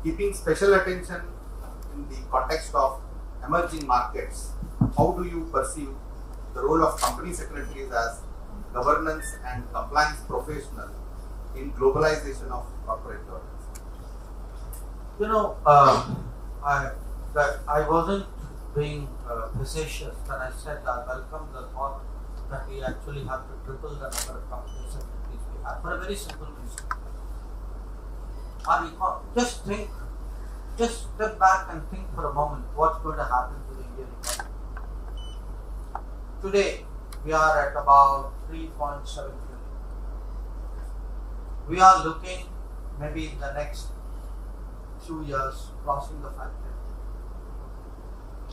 keeping special attention in the context of emerging markets, how do you perceive the role of company secretaries as governance and compliance professional in globalization of corporate governance? You know, I wasn't being facetious when I said I welcome the thought that we actually have to triple the number of company secretaries we have for a very simple reason. Just step back and think for a moment what's going to happen to the Indian economy. Today, we are at about 3.7 trillion. We are looking maybe in the next 2 years crossing the 5 trillion.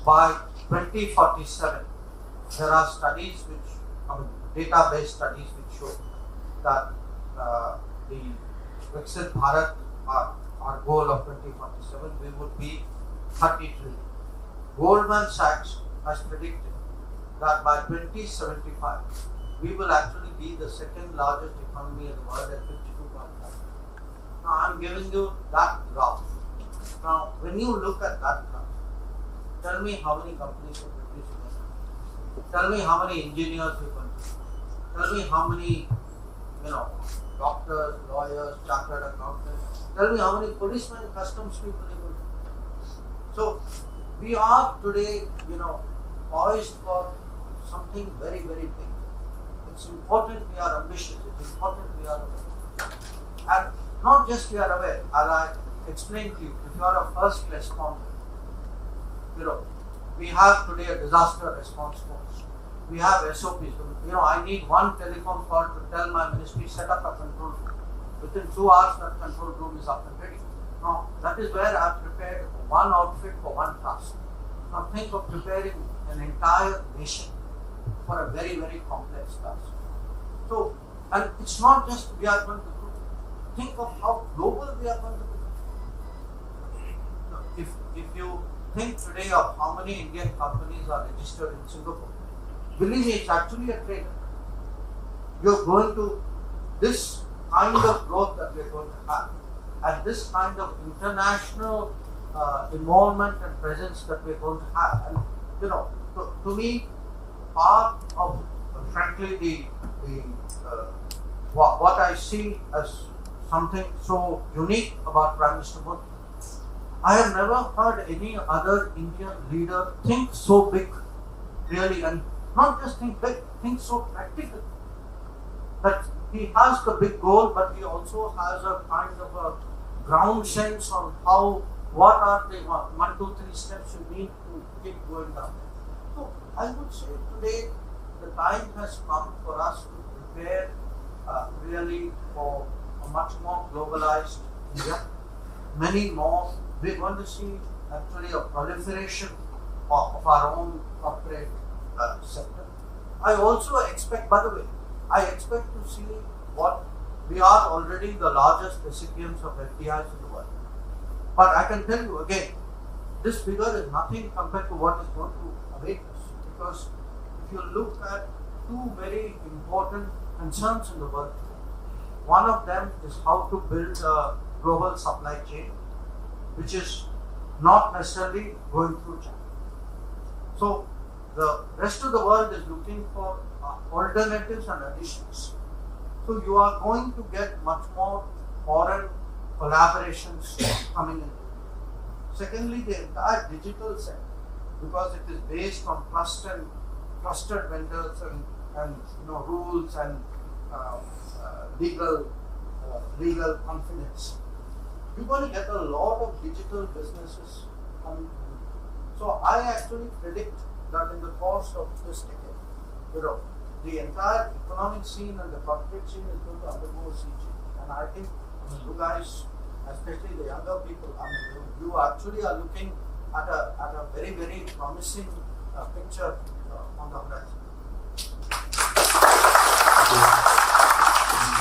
By 2047, there are studies database studies which show that the Requisite Bharat, our goal of 2047, we would be 30 trillion. Goldman Sachs has predicted that by 2075, we will actually be the second largest economy in the world at 52.5. Now, I'm giving you that graph. Now, when you look at that graph, tell me how many companies are producing it. Tell me how many engineers we can do. Tell me how many, doctors, lawyers, chartered accountants. Tell me how many policemen, customs people we will do. So, we are today, poised for something very, very big. It's important we are ambitious. It's important we are aware. And not just we are aware, as I explained to you, if you are a first responder, we have today a disaster response force. We have SOPs. I need one telephone call to tell my ministry set up a control room. Within 2 hours, that control room is up and ready. Now, that is where I have prepared one outfit for one task. Now, think of preparing an entire nation for a very, very complex task. So, and it's not just we are going to do. Think of how global we are going to be. If you think today of how many Indian companies are registered in Singapore, believe me, it's actually a trade. You're going to, this kind of growth that we're going to have, and this kind of international involvement and presence that we're going to have. And, to me, part of, frankly, what I see as something so unique about Prime Minister Modi, I have never heard any other Indian leader think so big, really, and not just think big, think so practical. That he has the big goal, but he also has a kind of a ground sense on what are the 1, 2, 3 steps you need to keep going down. So I would say today the time has come for us to prepare really for a much more globalized India. Many more. We're going to see actually a proliferation of our own corporate sector. I also expect, by the way, I expect to see what we are already the largest recipients of FDIs in the world. But I can tell you again, this figure is nothing compared to what is going to await us. Because if you look at two very important concerns in the world, one of them is how to build a global supply chain, which is not necessarily going through China. So the rest of the world is looking for alternatives and additions. So you are going to get much more foreign collaborations coming in. Secondly, the entire digital sector, because it is based on trusted vendors and rules and legal confidence. You're going to get a lot of digital businesses coming in. So I actually predict that in the course of this decade, the entire economic scene and the corporate scene is going to undergo a sea change. And I think you guys, especially the younger people, you actually are looking at a very, very promising picture on the horizon.